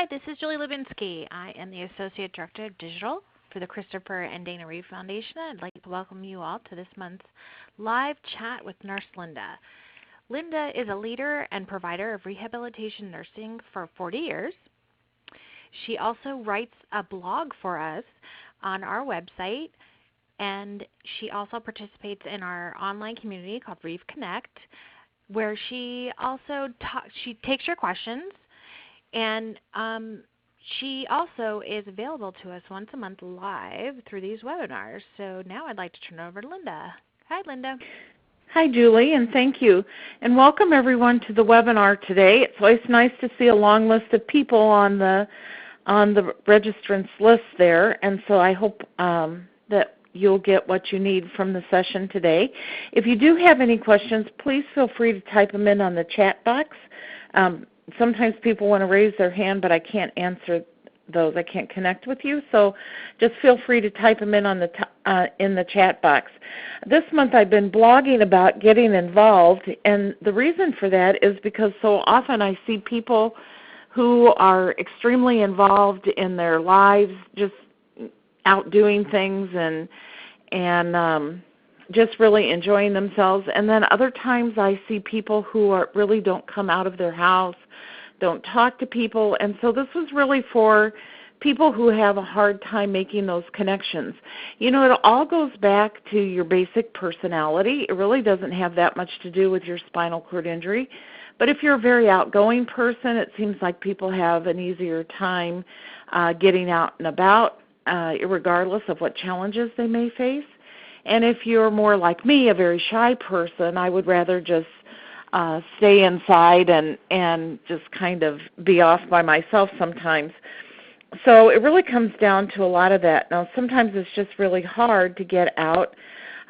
Hi, this is Julie Lubinsky. I am the Associate Director of Digital for the Christopher and Dana Reeve Foundation. I'd like to welcome you all to this month's live chat with Nurse Linda. Linda is a leader and provider of rehabilitation nursing for 40 years. She also writes a blog for us on our website, and she also participates in our online community called Reeve Connect, where she also she takes your questions, and she also is available to us once a month live through these webinars. So now I'd like to turn it over to Linda. Hi, Linda. Hi, Julie, and thank you. And welcome everyone to the webinar today. It's always nice to see a long list of people on the registrants list there, and so I hope that you'll get what you need from the session today. If you do have any questions, please feel free to type them in on the chat box. Sometimes people want to raise their hand, but I can't answer those. I can't connect with you, so just feel free to type them in on the chat box. This month I've been blogging about getting involved, and the reason for that is because so often I see people who are extremely involved in their lives, just out doing things and just really enjoying themselves. And then other times I see people who really don't come out of their house, don't talk to people. And so this was really for people who have a hard time making those connections. You know, it all goes back to your basic personality. It really doesn't have that much to do with your spinal cord injury. But if you're a very outgoing person, it seems like people have an easier time getting out and about, regardless of what challenges they may face. And if you're more like me, a very shy person, I would rather just stay inside and just kind of be off by myself sometimes. So it really comes down to a lot of that. Now, sometimes it's just really hard to get out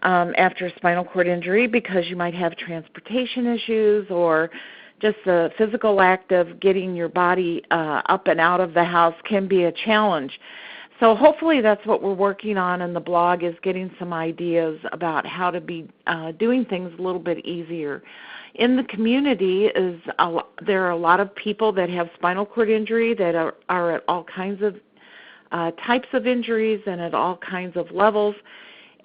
after a spinal cord injury because you might have transportation issues, or just the physical act of getting your body up and out of the house can be a challenge. So hopefully that's what we're working on in the blog, is getting some ideas about how to be doing things a little bit easier. In the community, there are a lot of people that have spinal cord injury that are at all kinds of types of injuries and at all kinds of levels.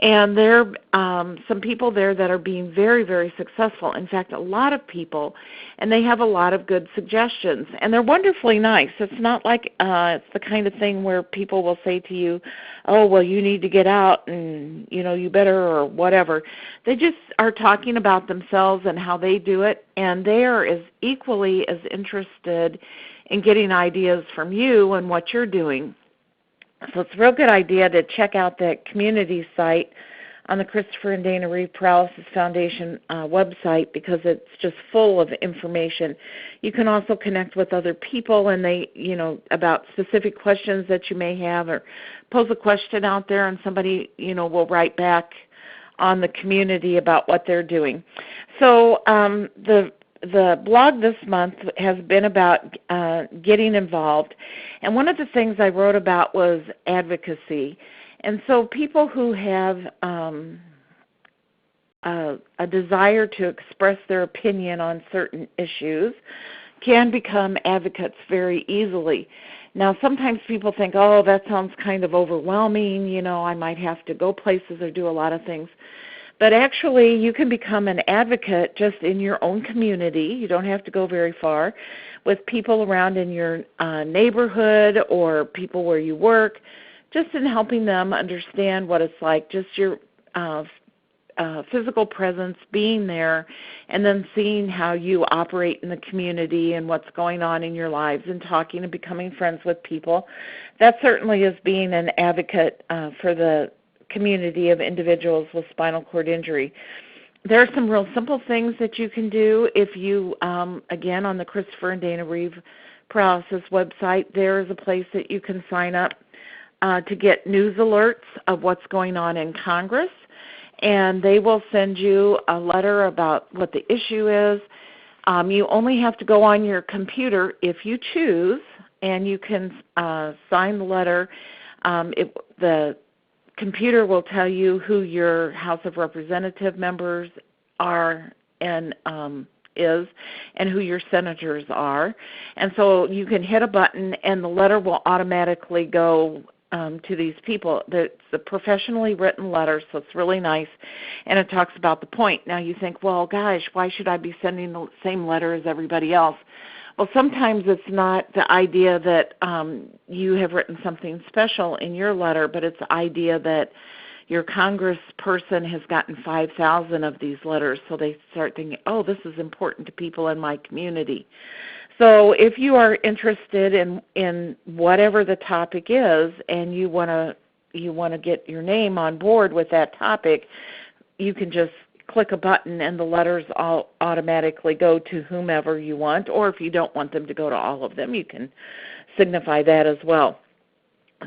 And there are some people there that are being very, very successful. In fact, a lot of people, and they have a lot of good suggestions. And they're wonderfully nice. It's not like it's the kind of thing where people will say to you, oh, well, you need to get out and, you know, you better, or whatever. They just are talking about themselves and how they do it, and they are as equally as interested in getting ideas from you and what you're doing. So it's a real good idea to check out that community site on the Christopher and Dana Reeve Paralysis Foundation website, because it's just full of information. You can also connect with other people, and they, you know, about specific questions that you may have, or pose a question out there, and somebody, you know, will write back on the community about what they're doing. So the blog this month has been about getting involved, and one of the things I wrote about was advocacy. And so people who have a desire to express their opinion on certain issues can become advocates very easily. Now, sometimes people think, oh, that sounds kind of overwhelming, you know, I might have to go places or do a lot of things. But actually, you can become an advocate just in your own community. You don't have to go very far, with people around in your neighborhood or people where you work, just in helping them understand what it's like, just your physical presence, being there, and then seeing how you operate in the community and what's going on in your lives, and talking and becoming friends with people. That certainly is being an advocate for the community of individuals with spinal cord injury. There are some real simple things that you can do. If you, again, on the Christopher and Dana Reeve Paralysis website, there is a place that you can sign up to get news alerts of what's going on in Congress, and they will send you a letter about what the issue is. You only have to go on your computer if you choose, and you can sign the letter. The computer will tell you who your House of Representative members are, and is and who your senators are. And so you can hit a button and the letter will automatically go to these people. It's a professionally written letter, so it's really nice, and it talks about the point. Now you think, well, gosh, why should I be sending the same letter as everybody else? Well, sometimes it's not the idea that you have written something special in your letter, but it's the idea that your congressperson has gotten 5,000 of these letters, so they start thinking, oh, this is important to people in my community. So if you are interested in whatever the topic is and you want to get your name on board with that topic, you can just click a button and the letters all automatically go to whomever you want, or if you don't want them to go to all of them, you can signify that as well.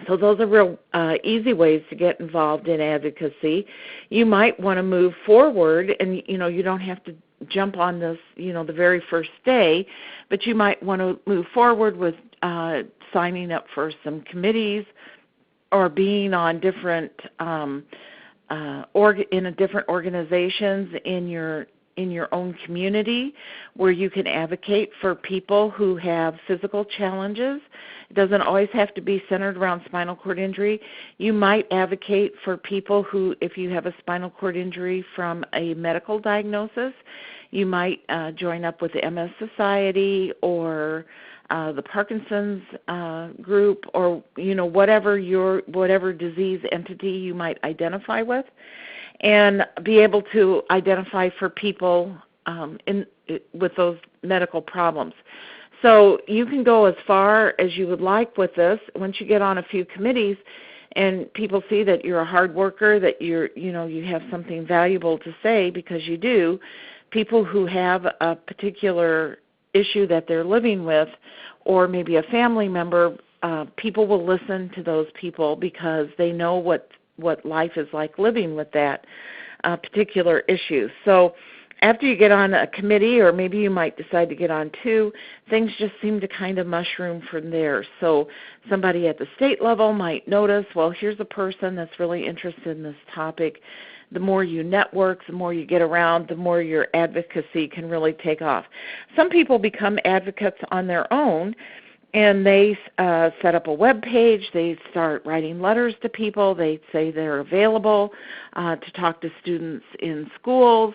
So those are real easy ways to get involved in advocacy. You might want to move forward, and you don't have to jump on this the very first day, but you might want to move forward with signing up for some committees or being on different different organizations in your own community where you can advocate for people who have physical challenges. It doesn't always have to be centered around spinal cord injury. You might advocate for people who, if you have a spinal cord injury from a medical diagnosis, you might join up with the MS Society or the Parkinson's group, or whatever disease entity you might identify with, and be able to identify for people with those medical problems. So you can go as far as you would like with this. Once you get on a few committees and people see that you're a hard worker, that you have something valuable to say, because you do, people who have a particular issue that they're living with, or maybe a family member, people will listen to those people because they know what life is like living with that particular issue. So after you get on a committee, or maybe you might decide to get on two, things just seem to kind of mushroom from there. So somebody at the state level might notice, well, here's a person that's really interested in this topic. The more you network, the more you get around, the more your advocacy can really take off. Some people become advocates on their own, and they set up a web page. They start writing letters to people. They say they're available to talk to students in schools,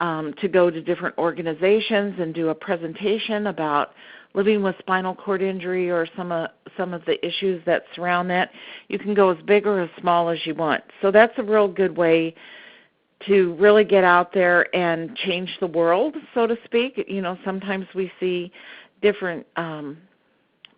to go to different organizations and do a presentation about living with spinal cord injury or some of the issues that surround that. You can go as big or as small as you want. So that's a real good way to really get out there and change the world, so to speak. Sometimes we see different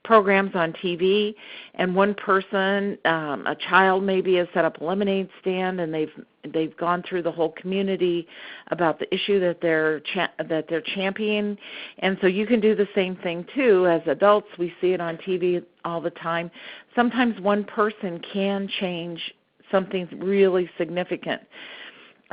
programs on TV, and one person, a child maybe, has set up a lemonade stand, and they've gone through the whole community about the issue that they're championing. And so you can do the same thing too. As adults, we see it on TV all the time. Sometimes one person can change something really significant.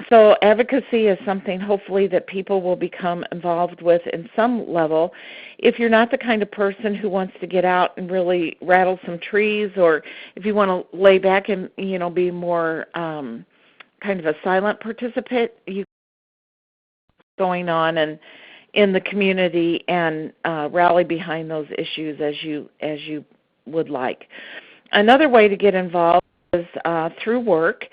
So advocacy is something hopefully that people will become involved with in some level. If you're not the kind of person who wants to get out and really rattle some trees, or if you want to lay back and be more kind of a silent participant, you going on and in the community and rally behind those issues as you would like. Another way to get involved is through work.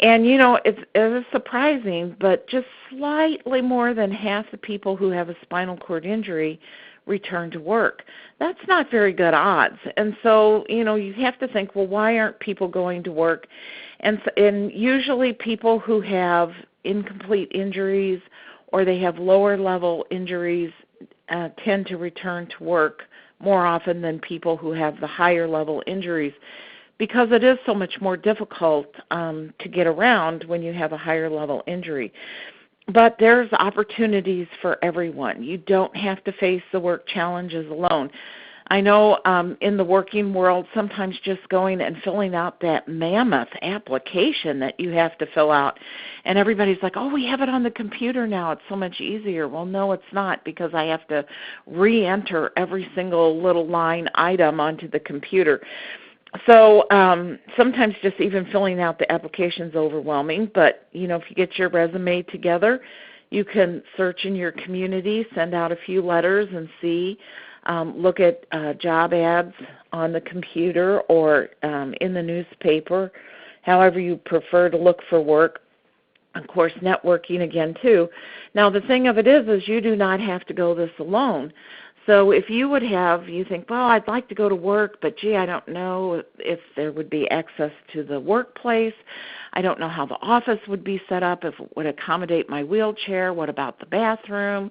And, it's surprising, but just slightly more than half the people who have a spinal cord injury return to work. That's not very good odds. And so, you have to think, well, why aren't people going to work? And usually people who have incomplete injuries or they have lower level injuries tend to return to work more often than people who have the higher level injuries, because it is so much more difficult to get around when you have a higher level injury. But there's opportunities for everyone. You don't have to face the work challenges alone. I know in the working world, sometimes just going and filling out that mammoth application that you have to fill out, and everybody's like, oh, we have it on the computer now. It's so much easier. Well, no, it's not, because I have to re-enter every single little line item onto the computer. So sometimes just even filling out the application is overwhelming, but if you get your resume together, You can search in your community, send out a few letters and see, look at job ads on the computer or in the newspaper, however you prefer to look for work. Of course, networking again, too. Now, the thing of it is you do not have to go this alone. So if you think, well, I'd like to go to work, but gee, I don't know if there would be access to the workplace. I don't know how the office would be set up, if it would accommodate my wheelchair. What about the bathroom?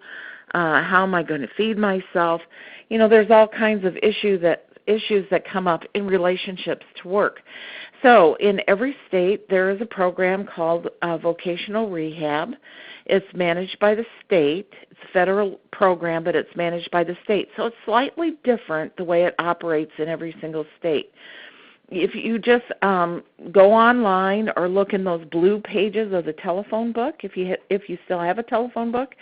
How am I going to feed myself? There's all kinds of issues that come up in relationships to work. So in every state, there is a program called vocational rehab. It's managed by the state. It's a federal program, but it's managed by the state. So it's slightly different the way it operates in every single state. If you just go online or look in those blue pages of the telephone book, if you still have a telephone book,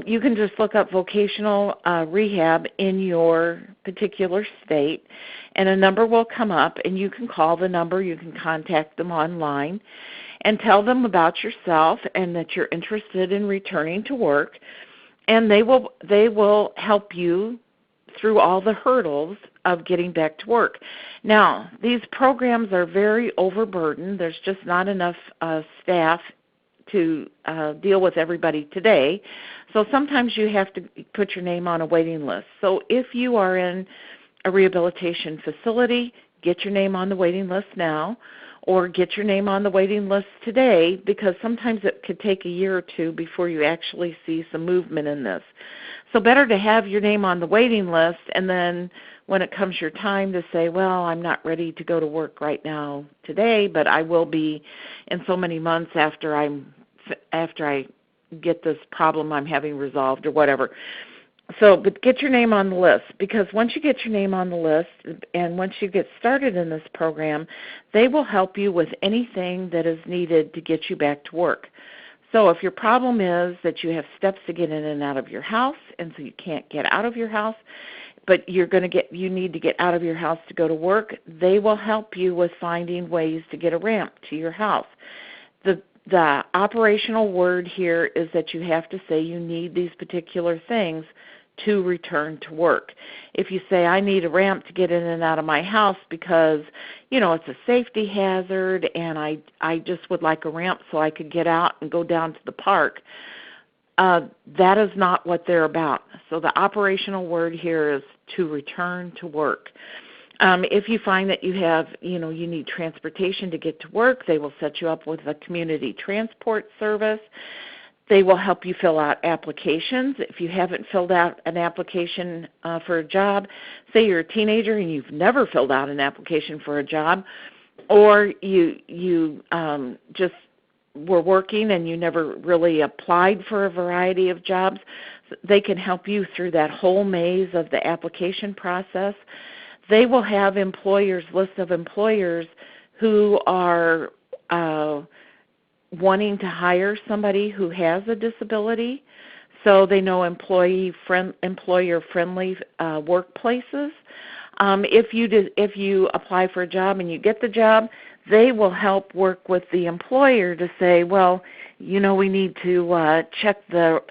you can just look up vocational rehab in your particular state, and a number will come up, and you can call the number. You can contact them online and tell them about yourself and that you're interested in returning to work, and they will help you through all the hurdles of getting back to work. Now, these programs are very overburdened. There's just not enough staff to deal with everybody today. So sometimes you have to put your name on a waiting list. So if you are in a rehabilitation facility, get your name on the waiting list now, or get your name on the waiting list today, because sometimes it could take a year or two before you actually see some movement in this. So better to have your name on the waiting list, and then when it comes your time to say, well, I'm not ready to go to work right now today, but I will be in so many months after I get this problem I'm having resolved or whatever. So, but get your name on the list, because once you get your name on the list and once you get started in this program, they will help you with anything that is needed to get you back to work. So if your problem is that you have steps to get in and out of your house, and so you can't get out of your house, but you need to get out of your house to go to work, they will help you with finding ways to get a ramp to your house. The operational word here is that you have to say you need these particular things to return to work. If you say, I need a ramp to get in and out of my house because, it's a safety hazard and I just would like a ramp so I could get out and go down to the park, that is not what they're about. So the operational word here is to return to work. If you find that you need transportation to get to work, they will set you up with a community transport service. They will help you fill out applications. If you haven't filled out an application for a job, say you're a teenager and you've never filled out an application for a job, or you just were working and you never really applied for a variety of jobs, they can help you through that whole maze of the application process. They will have lists of employers who are wanting to hire somebody who has a disability, so they know employer-friendly workplaces. If you apply for a job and you get the job, they will help work with the employer to say, well, we need to check the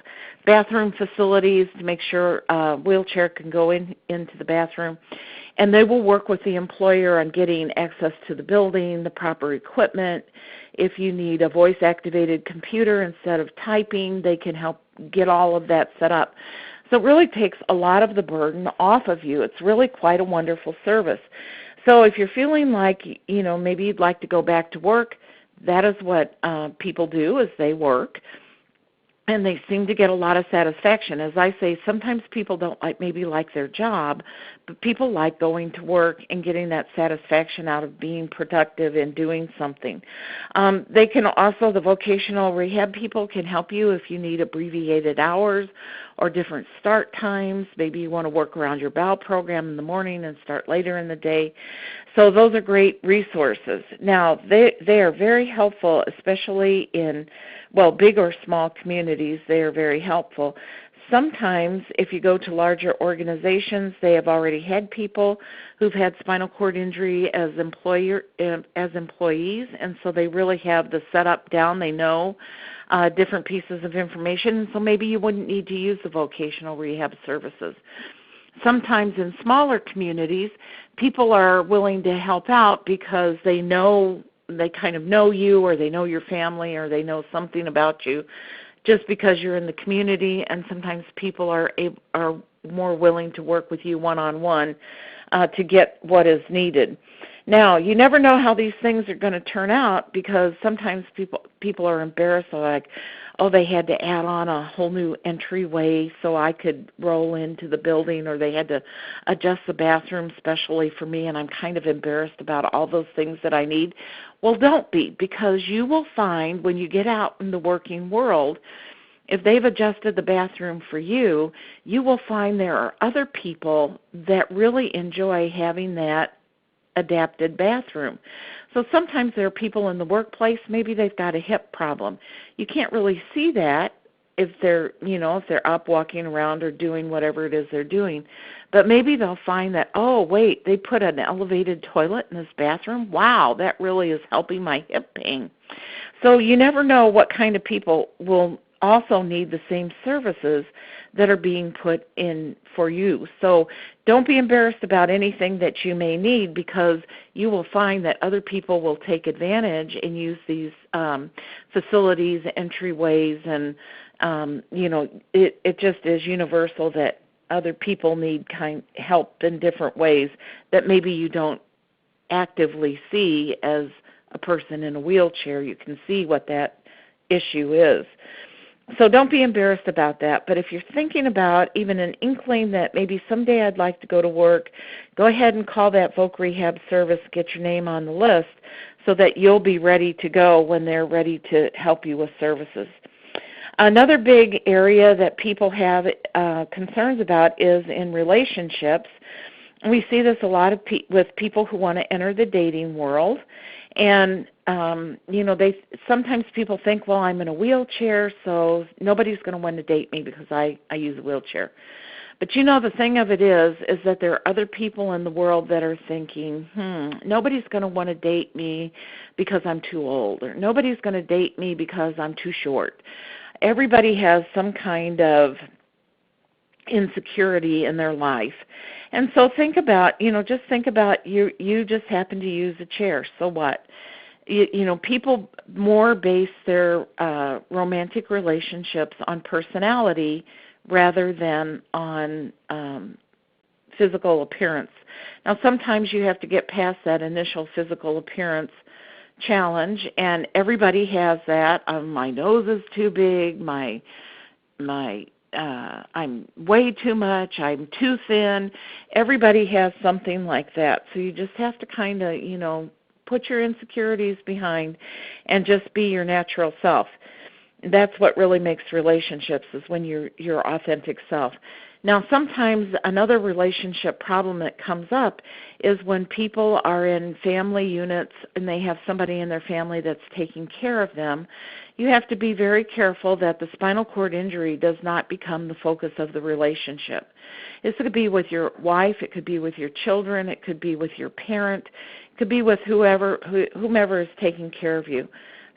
bathroom facilities to make sure a wheelchair can go into the bathroom. And they will work with the employer on getting access to the building, the proper equipment. If you need a voice-activated computer instead of typing, they can help get all of that set up. So it really takes a lot of the burden off of you. It's really quite a wonderful service. So if you're feeling like, maybe you'd like to go back to work, that is what people do, is they work. And they seem to get a lot of satisfaction. As I say, sometimes people don't maybe like their job, but people like going to work and getting that satisfaction out of being productive and doing something. They can also, the vocational rehab people can help you if you need abbreviated hours or different start times. Maybe you want to work around your bowel program in the morning and start later in the day. So those are great resources. Now, they are very helpful, especially in, big or small communities. They are very helpful. sometimes if you go to larger organizations, they have already had people who've had spinal cord injury as employees, and so they really have the setup down. They know different pieces of information, and so maybe you wouldn't need to use the vocational rehab services. Sometimes in smaller communities, people are willing to help out because they kind of know you, or they know your family, or they know something about you just because you're in the community, and sometimes people are more willing to work with you one-on-one to get what is needed. Now, you never know how these things are going to turn out, because sometimes people are embarrassed. They're like, oh, they had to add on a whole new entryway so I could roll into the building, or they had to adjust the bathroom specially for me, and I'm kind of embarrassed about all those things that I need. Well, don't be, because you will find when you get out in the working world, if they've adjusted the bathroom for you, you will find there are other people that really enjoy having that adapted bathroom. So sometimes there are people in the workplace, maybe they've got a hip problem. You can't really see that if they're up walking around or doing whatever it is they're doing. But maybe they'll find that, oh, wait, they put an elevated toilet in this bathroom. Wow, that really is helping my hip pain. So you never know what kind of people will also need the same services that are being put in for you. So don't be embarrassed about anything that you may need, because you will find that other people will take advantage and use these facilities, entryways, and it just is universal that other people need help in different ways that maybe you don't actively see as a person in a wheelchair. You can see what that issue is. So don't be embarrassed about that. But if you're thinking about even an inkling that maybe someday I'd like to go to work, go ahead and call that Voc Rehab service, get your name on the list so that you'll be ready to go when they're ready to help you with services. Another big area that people have concerns about is in relationships. We see this a lot with people who want to enter the dating world. And, sometimes people think, well, I'm in a wheelchair, so nobody's going to want to date me because I use a wheelchair. But the thing of it is that there are other people in the world that are thinking, nobody's going to want to date me because I'm too old, or nobody's going to date me because I'm too short. Everybody has some kind of insecurity in their life. And so think about, just think about you just happen to use a chair, so what? People more base their romantic relationships on personality rather than on physical appearance. Now, sometimes you have to get past that initial physical appearance challenge, and everybody has that. My nose is too big, I'm way too much, I'm too thin. Everybody has something like that. So you just have to kind of, put your insecurities behind and just be your natural self. That's what really makes relationships, is when you're your authentic self. Now, sometimes another relationship problem that comes up is when people are in family units and they have somebody in their family that's taking care of them. You have to be very careful that the spinal cord injury does not become the focus of the relationship. This could be with your wife, it could be with your children, it could be with your parent, it could be with whomever is taking care of you.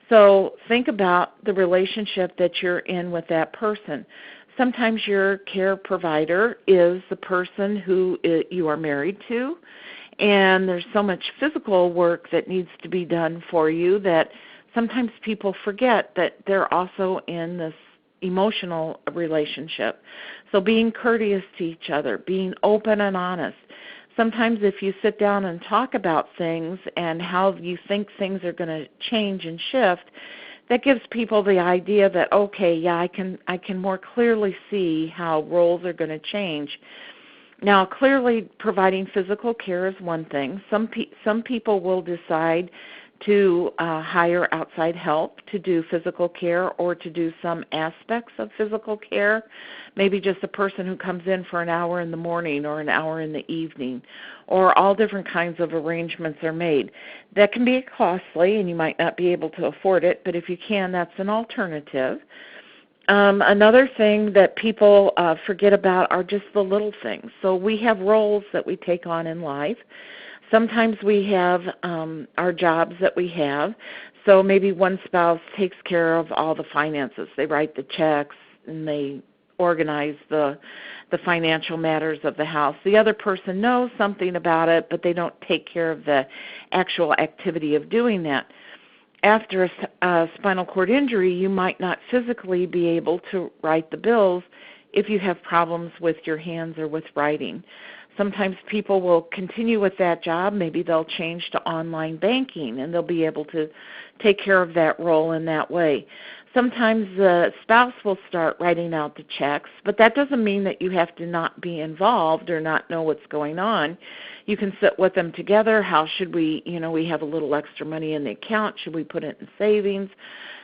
So think about the relationship that you're in with that person. Sometimes your care provider is the person who you are married to, and there's so much physical work that needs to be done for you that sometimes people forget that they're also in this emotional relationship. So being courteous to each other, being open and honest. Sometimes if you sit down and talk about things and how you think things are going to change and shift, that gives people the idea that, okay, yeah, I can more clearly see how roles are going to change. Now, clearly providing physical care is one thing. Some people will decide to hire outside help to do physical care or to do some aspects of physical care, maybe just a person who comes in for an hour in the morning or an hour in the evening, or all different kinds of arrangements are made. That can be costly and you might not be able to afford it, but if you can, that's an alternative. Another thing that people forget about are just the little things. So we have roles that we take on in life. Sometimes we have our jobs that we have. So maybe one spouse takes care of all the finances. They write the checks and they organize the financial matters of the house. The other person knows something about it, but they don't take care of the actual activity of doing that. After a spinal cord injury, you might not physically be able to write the bills if you have problems with your hands or with writing. Sometimes people will continue with that job. Maybe they'll change to online banking, and they'll be able to take care of that role in that way. Sometimes the spouse will start writing out the checks, but that doesn't mean that you have to not be involved or not know what's going on. You can sit with them together. How should we, we have a little extra money in the account. Should we put it in savings?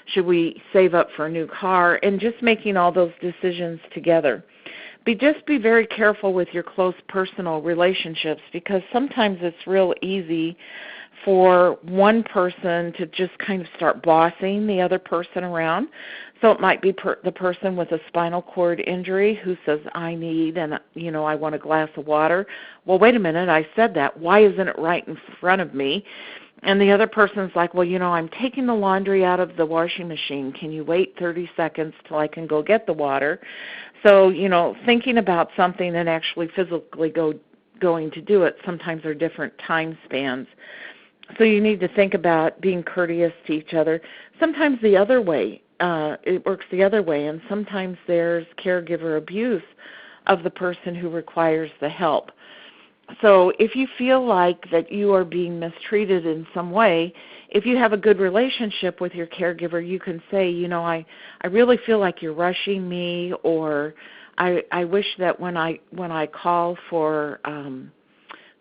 Should we save up for a new car? And just making all those decisions together. Just be very careful with your close personal relationships, because sometimes it's real easy for one person to just kind of start bossing the other person around. So it might be the person with a spinal cord injury who says, I need, and I want a glass of water. Well, wait a minute, I said that. Why isn't it right in front of me? And the other person's like, well, I'm taking the laundry out of the washing machine. Can you wait 30 seconds till I can go get the water? So, thinking about something and actually physically going to do it sometimes are different time spans. So you need to think about being courteous to each other. Sometimes the other way, it works the other way, and sometimes there's caregiver abuse of the person who requires the help. So if you feel like that you are being mistreated in some way, if you have a good relationship with your caregiver, you can say, I really feel like you're rushing me, or I wish that when I call for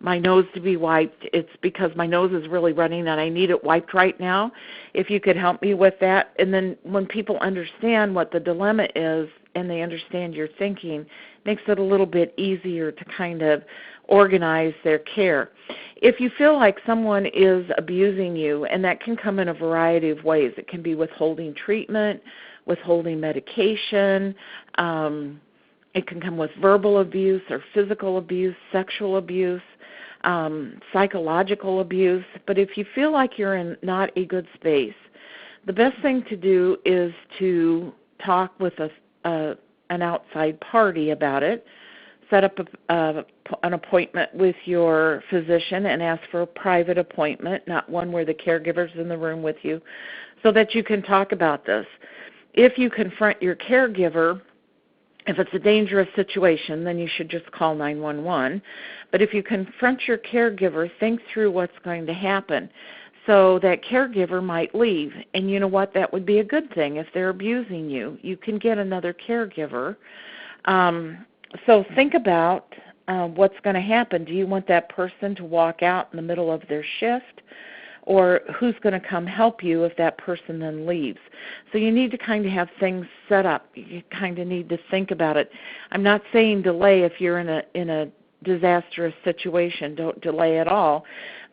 my nose to be wiped, it's because my nose is really running and I need it wiped right now. If you could help me with that. And then when people understand what the dilemma is and they understand your thinking, it makes it a little bit easier to kind of organize their care. If you feel like someone is abusing you, and that can come in a variety of ways. It can be withholding treatment, withholding medication. It can come with verbal abuse or physical abuse, sexual abuse, psychological abuse. But if you feel like you're in not a good space, the best thing to do is to talk with an outside party about it. Set up an appointment with your physician and ask for a private appointment, not one where the caregiver's in the room with you, so that you can talk about this. If you confront your caregiver, if it's a dangerous situation, then you should just call 911. But if you confront your caregiver, think through what's going to happen. So that caregiver might leave. And you know what? That would be a good thing. If they're abusing you, you can get another caregiver. So think about what's going to happen. Do you want that person to walk out in the middle of their shift? Or who's going to come help you if that person then leaves? So you need to kind of have things set up. You kind of need to think about it. I'm not saying delay if you're in a disastrous situation. Don't delay at all.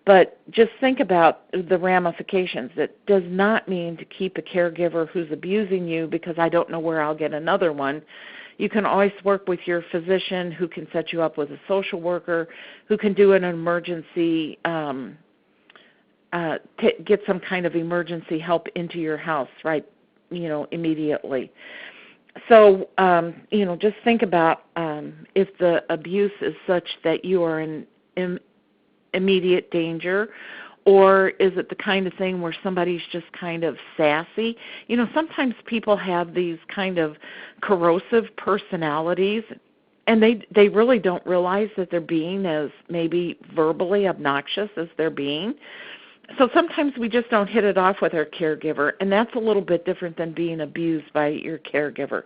But just think about the ramifications. It does not mean to keep a caregiver who's abusing you because I don't know where I'll get another one. You can always work with your physician who can set you up with a social worker who can do an emergency, get some kind of emergency help into your house, right, immediately. So, just think about if the abuse is such that you are in immediate danger, or is it the kind of thing where somebody's just kind of sassy? Sometimes people have these kind of corrosive personalities, and they really don't realize that they're being as maybe verbally obnoxious as they're being. So sometimes we just don't hit it off with our caregiver, and that's a little bit different than being abused by your caregiver.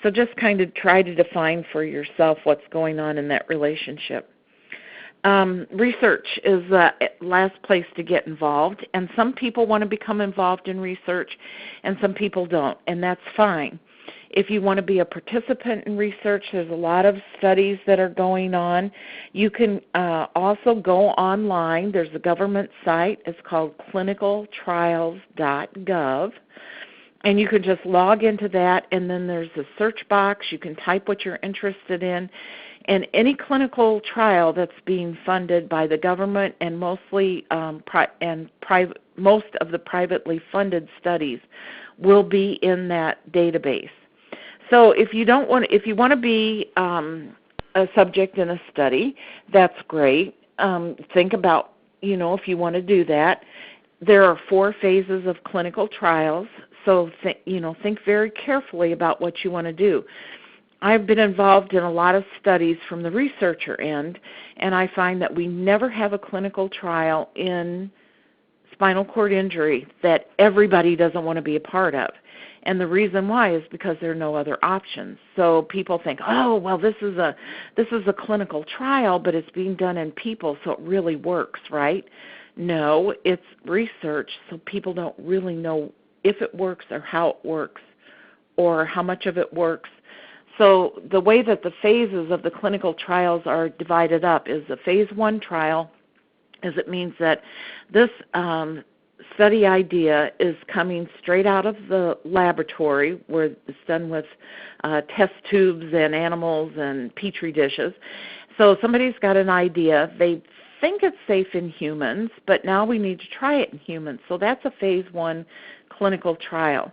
So just kind of try to define for yourself what's going on in that relationship. Research is the last place to get involved, and some people want to become involved in research, and some people don't, and that's fine. If you want to be a participant in research, there's a lot of studies that are going on. You can also go online. There's a government site. It's called clinicaltrials.gov. And you can just log into that, and then there's a search box. You can type what you're interested in. And any clinical trial that's being funded by the government and most of the privately funded studies will be in that database. So if you want to be a subject in a study, that's great. Think about, if you want to do that. There are 4 phases of clinical trials, so think very carefully about what you want to do. I've been involved in a lot of studies from the researcher end, and I find that we never have a clinical trial in spinal cord injury that everybody doesn't want to be a part of. And the reason why is because there are no other options. So people think, oh, well, this is a clinical trial, but it's being done in people, so it really works, right? No, it's research, so people don't really know if it works or how it works or how much of it works. So the way that the phases of the clinical trials are divided up is a phase 1 trial, is it means that this study idea is coming straight out of the laboratory where it's done with test tubes and animals and petri dishes. So somebody's got an idea. They think it's safe in humans, but now we need to try it in humans. So that's a phase 1 clinical trial.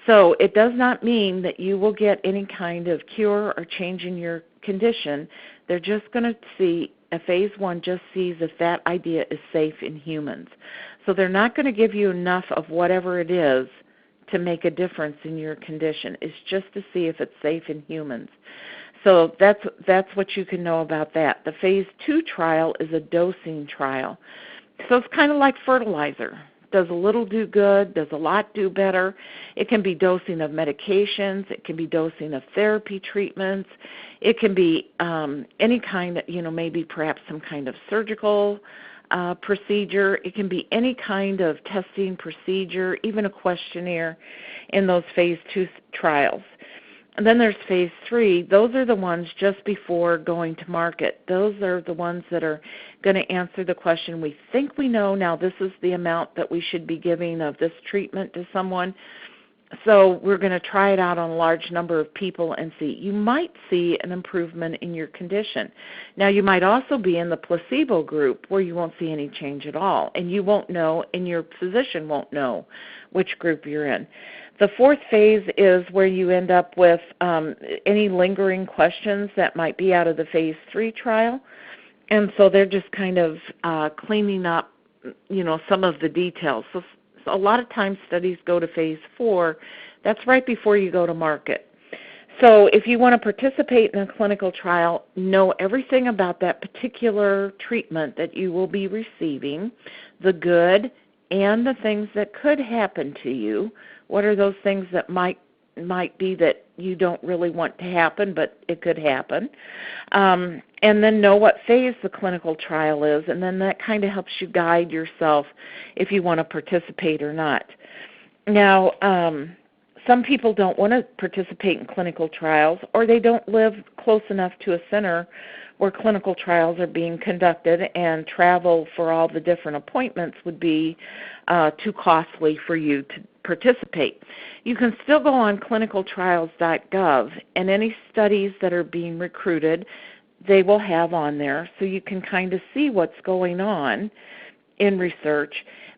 So it does not mean that you will get any kind of cure or change in your condition. They're just going to see, a phase 1 just sees if that idea is safe in humans. So they're not going to give you enough of whatever it is to make a difference in your condition. It's just to see if it's safe in humans. So that's what you can know about that. The phase 2 trial is a dosing trial. So it's kind of like fertilizer. Does a little do good? Does a lot do better? It can be dosing of medications. It can be dosing of therapy treatments. It can be any kind of, maybe perhaps some kind of surgical procedure. It can be any kind of testing procedure, even a questionnaire in those phase 2 trials. And then there's phase 3. Those are the ones just before going to market. Those are the ones that are going to answer the question, we think we know now this is the amount that we should be giving of this treatment to someone. So we're going to try it out on a large number of people and see. You might see an improvement in your condition. Now you might also be in the placebo group where you won't see any change at all, and you won't know, and your physician won't know which group you're in. The 4th phase is where you end up with any lingering questions that might be out of the phase 3 trial. And so they're just kind of cleaning up, some of the details. So a lot of times studies go to phase 4. That's right before you go to market. So if you want to participate in a clinical trial, know everything about that particular treatment that you will be receiving, the good and the things that could happen to you. What are those things that might be that you don't really want to happen, but it could happen? And then know what phase the clinical trial is, and then that kind of helps you guide yourself if you want to participate or not. Now, some people don't want to participate in clinical trials, or they don't live close enough to a center where clinical trials are being conducted, and travel for all the different appointments would be too costly for you to participate. You can still go on clinicaltrials.gov, and any studies that are being recruited, they will have on there, so you can kind of see what's going on in research.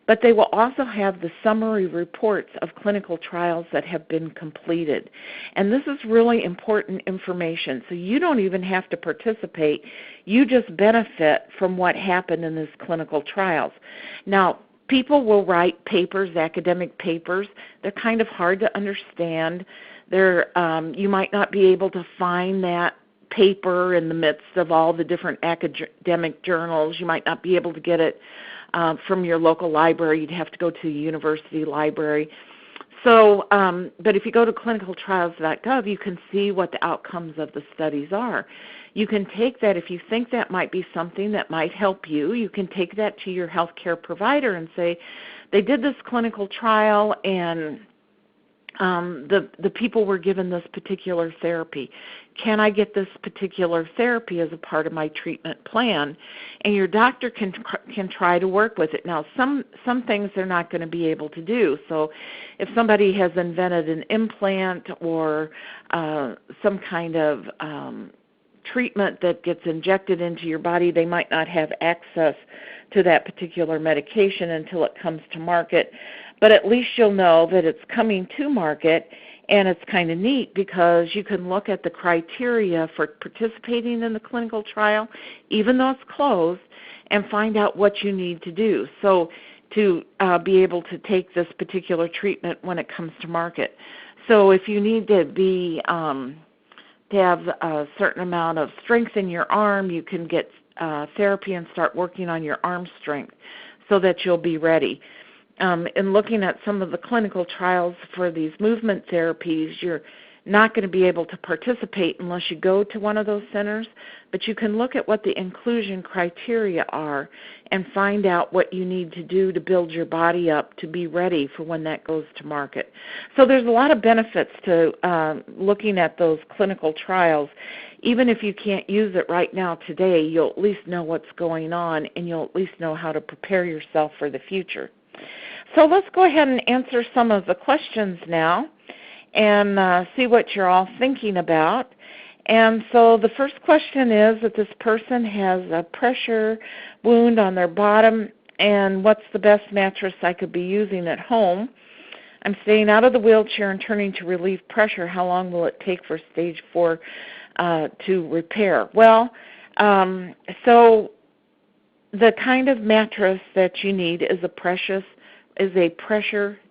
But they will also have the summary reports of clinical trials that have been completed. And this is really important information. So you don't even have to participate. You just benefit from what happened in these clinical trials. Now, people will write papers, academic papers. They're kind of hard to understand. You might not be able to find that paper in the midst of all the different academic journals. You might not be able to get it from your local library. You'd have to go to the university library. So, but if you go to clinicaltrials.gov, you can see what the outcomes of the studies are. You can take that, if you think that might be something that might help you, you can take that to your healthcare provider and say, they did this clinical trial and the people were given this particular therapy. Can I get this particular therapy as a part of my treatment plan? And your doctor can try to work with it. Now, some things they're not going to be able to do. So if somebody has invented an implant or some kind of treatment that gets injected into your body, they might not have access to that particular medication until it comes to market. But at least you'll know that it's coming to market, and it's kind of neat because you can look at the criteria for participating in the clinical trial, even though it's closed, and find out what you need to do. So to be able to take this particular treatment when it comes to market. So if you need to be to have a certain amount of strength in your arm, you can get therapy and start working on your arm strength so that you'll be ready. In looking at some of the clinical trials for these movement therapies, you're not going to be able to participate unless you go to one of those centers, but you can look at what the inclusion criteria are and find out what you need to do to build your body up to be ready for when that goes to market. So there's a lot of benefits to looking at those clinical trials. Even if you can't use it right now today, you'll at least know what's going on, and you'll at least know how to prepare yourself for the future. So let's go ahead and answer some of the questions now and see what you're all thinking about. And so the first question is that this person has a pressure wound on their bottom, and what's the best mattress I could be using at home? I'm staying out of the wheelchair and turning to relieve pressure. How long will it take for stage 4 to repair? Well, so the kind of mattress that you need is a pressure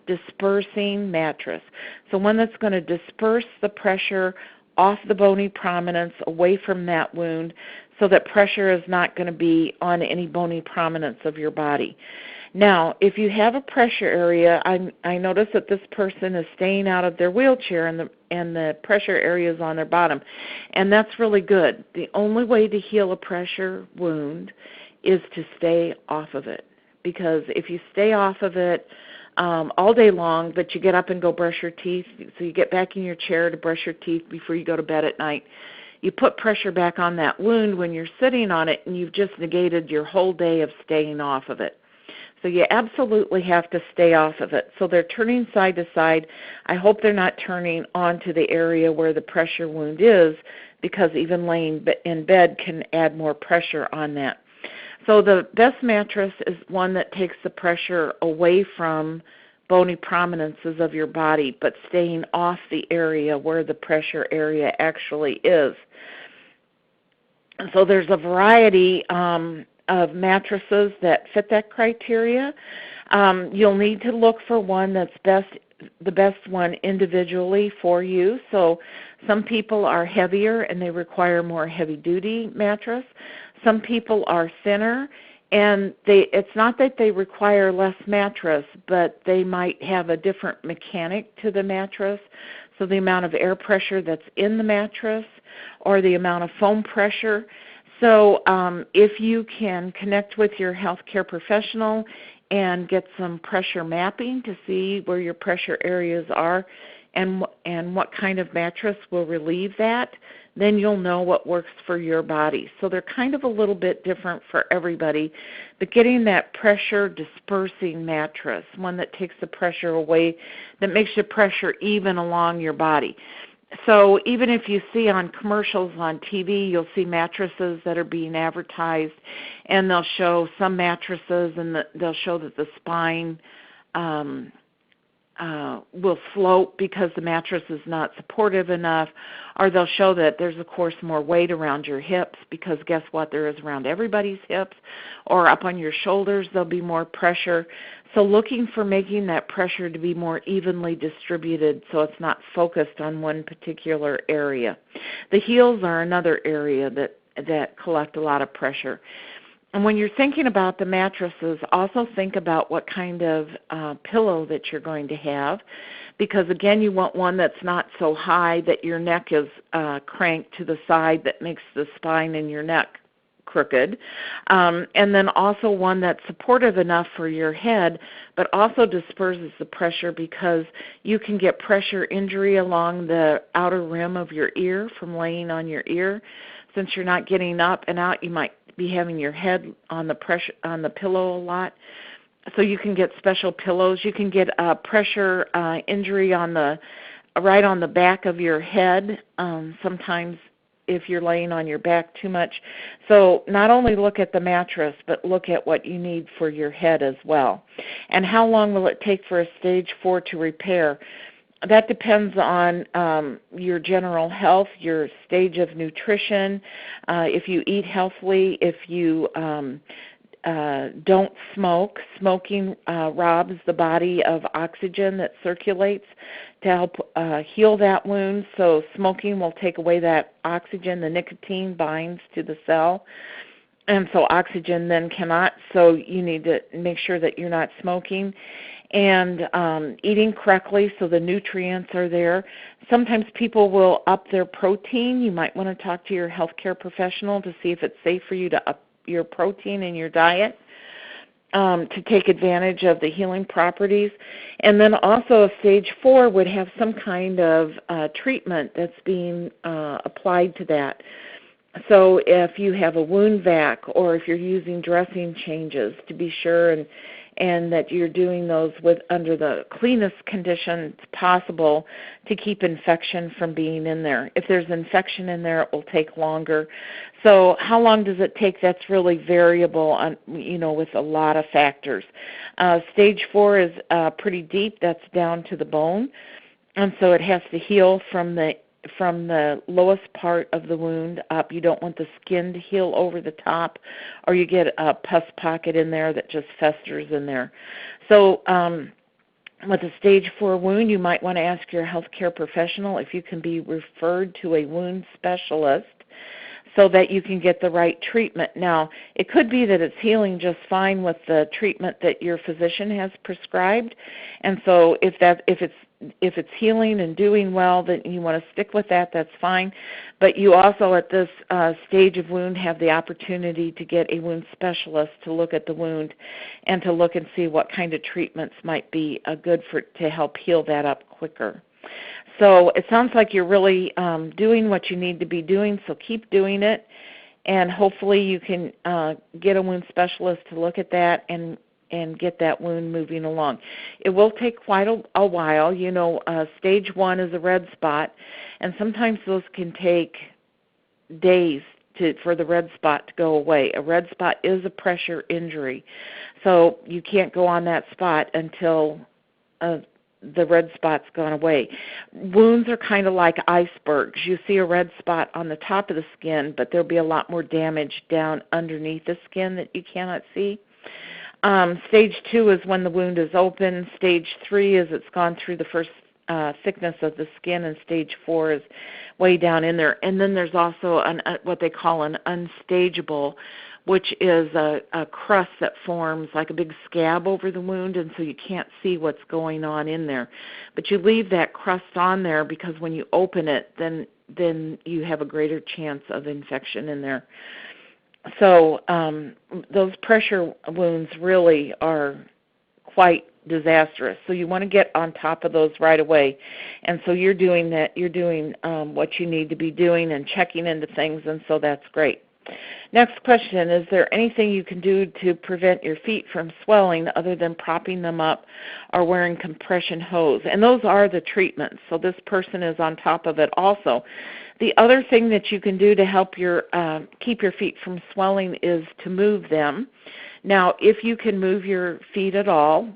dispersing mattress. So one that's going to disperse the pressure off the bony prominence away from that wound so that pressure is not going to be on any bony prominence of your body. Now, if you have a pressure area, I notice that this person is staying out of their wheelchair and the pressure area is on their bottom, and that's really good. The only way to heal a pressure wound is to stay off of it, because if you stay off of it all day long, but you get up and go brush your teeth, so you get back in your chair to brush your teeth before you go to bed at night, you put pressure back on that wound when you're sitting on it, and you've just negated your whole day of staying off of it. So you absolutely have to stay off of it. So they're turning side to side. I hope they're not turning onto the area where the pressure wound is, because even laying in bed can add more pressure on that. So the best mattress is one that takes the pressure away from bony prominences of your body, but staying off the area where the pressure area actually is. So there's a variety of mattresses that fit that criteria. You'll need to look for one that's the best one individually for you. So some people are heavier and they require more heavy-duty mattress. Some people are thinner, and it's not that they require less mattress, but they might have a different mechanic to the mattress. So the amount of air pressure that's in the mattress or the amount of foam pressure. So if you can connect with your healthcare professional and get some pressure mapping to see where your pressure areas are and what kind of mattress will relieve that, then you'll know what works for your body. So they're kind of a little bit different for everybody, but getting that pressure dispersing mattress, one that takes the pressure away, that makes the pressure even along your body. So even if you see on commercials on TV, you'll see mattresses that are being advertised, and they'll show some mattresses, and they'll show that the spine will slope because the mattress is not supportive enough, or they'll show that there's, of course, more weight around your hips, because guess what, there is around everybody's hips, or up on your shoulders there'll be more pressure. So looking for making that pressure to be more evenly distributed so it's not focused on one particular area. The heels are another area that collect a lot of pressure. And when you're thinking about the mattresses, also think about what kind of pillow that you're going to have, because, again, you want one that's not so high that your neck is cranked to the side that makes the spine in your neck crooked, and then also one that's supportive enough for your head, but also disperses the pressure, because you can get pressure injury along the outer rim of your ear from laying on your ear. Since you're not getting up and out, you might be having your head on the pillow a lot. So you can get special pillows. You can get a pressure injury right on the back of your head, sometimes if you're laying on your back too much. So not only look at the mattress, but look at what you need for your head as well. And how long will it take for a stage 4 to repair? That depends on your general health, your stage of nutrition, if you eat healthily, if you don't smoke. Smoking robs the body of oxygen that circulates to help heal that wound. So smoking will take away that oxygen. The nicotine binds to the cell, and so oxygen then cannot. So you need to make sure that you're not smoking, and eating correctly so the nutrients are there. Sometimes people will up their protein. You might want to talk to your healthcare professional to see if it's safe for you to up your protein in your diet, to take advantage of the healing properties. And then also a stage 4 would have some kind of treatment that's being applied to that. So if you have a wound vac, or if you're using dressing changes, to be sure and that you're doing those under the cleanest conditions possible to keep infection from being in there. If there's infection in there, it will take longer. So how long does it take? That's really variable on, with a lot of factors. Stage 4 is pretty deep. That's down to the bone, and so it has to heal from the lowest part of the wound up. You don't want the skin to heal over the top, or you get a pus pocket in there that just festers in there. So with a stage 4 wound, you might want to ask your healthcare professional if you can be referred to a wound specialist so that you can get the right treatment. Now, it could be that it's healing just fine with the treatment that your physician has prescribed, and so if it's healing and doing well, then you want to stick with that, that's fine. But you also, at this stage of wound, have the opportunity to get a wound specialist to look at the wound and to look and see what kind of treatments might be good to help heal that up quicker. So it sounds like you're really doing what you need to be doing, so keep doing it, and hopefully you can get a wound specialist to look at that and get that wound moving along. It will take quite a while. Stage 1 is a red spot, and sometimes those can take days for the red spot to go away. A red spot is a pressure injury, so you can't go on that spot until the red spot's gone away. Wounds are kind of like icebergs. You see a red spot on the top of the skin, but there'll be a lot more damage down underneath the skin that you cannot see. Stage 2 is when the wound is open. Stage 3 is it's gone through the first thickness of the skin, and stage 4 is way down in there. And then there's also what they call an unstageable, which is a crust that forms like a big scab over the wound, and so you can't see what's going on in there. But you leave that crust on there because when you open it, then you have a greater chance of infection in there. So those pressure wounds really are quite disastrous. So you want to get on top of those right away. And so you're doing that. You're doing what you need to be doing and checking into things, and so that's great. Next question, is there anything you can do to prevent your feet from swelling other than propping them up or wearing compression hose? And those are the treatments. So this person is on top of it also. The other thing that you can do to help keep your feet from swelling is to move them. Now, if you can move your feet at all,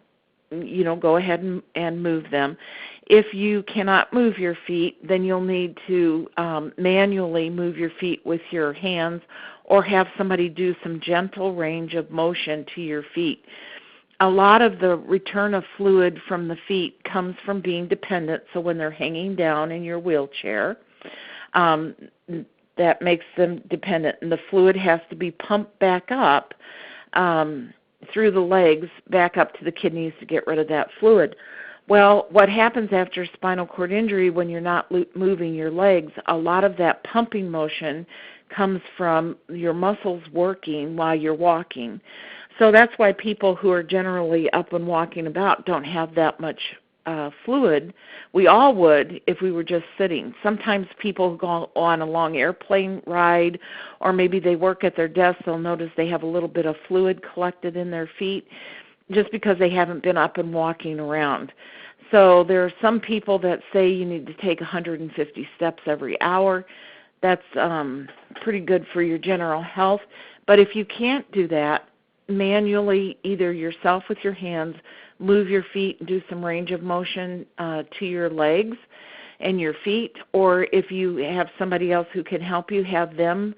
go ahead and move them. If you cannot move your feet, then you'll need to manually move your feet with your hands or have somebody do some gentle range of motion to your feet. A lot of the return of fluid from the feet comes from being dependent, so when they're hanging down in your wheelchair, that makes them dependent, and the fluid has to be pumped back up through the legs back up to the kidneys to get rid of that fluid. Well, what happens after spinal cord injury when you're not moving your legs, a lot of that pumping motion comes from your muscles working while you're walking. So that's why people who are generally up and walking about don't have that much fluid. We all would if we were just sitting. Sometimes people go on a long airplane ride, or maybe they work at their desk, they'll notice they have a little bit of fluid collected in their feet just because they haven't been up and walking around. So there are some people that say you need to take 150 steps every hour. That's pretty good for your general health. But if you can't do that, manually, either yourself with your hands, move your feet and do some range of motion to your legs and your feet, or if you have somebody else who can help you, have them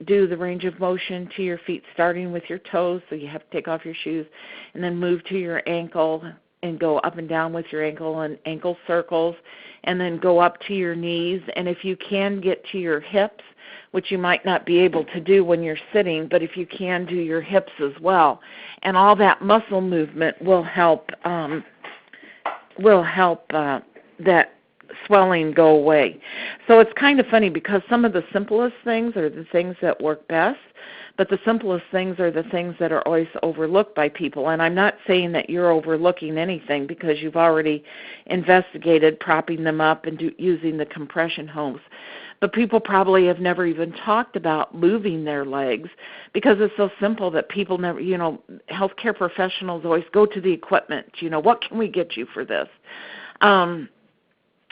do the range of motion to your feet, starting with your toes, so you have to take off your shoes, and then move to your ankle and go up and down with your ankle and ankle circles, and then go up to your knees. And if you can get to your hips, which you might not be able to do when you're sitting, but if you can, do your hips as well. And all that muscle movement will help that swelling go away. So it's kind of funny because some of the simplest things are the things that work best, but the simplest things are the things that are always overlooked by people. And I'm not saying that you're overlooking anything because you've already investigated propping them up and using the compression hose. But people probably have never even talked about moving their legs because it's so simple that people never, healthcare professionals always go to the equipment. What can we get you for this?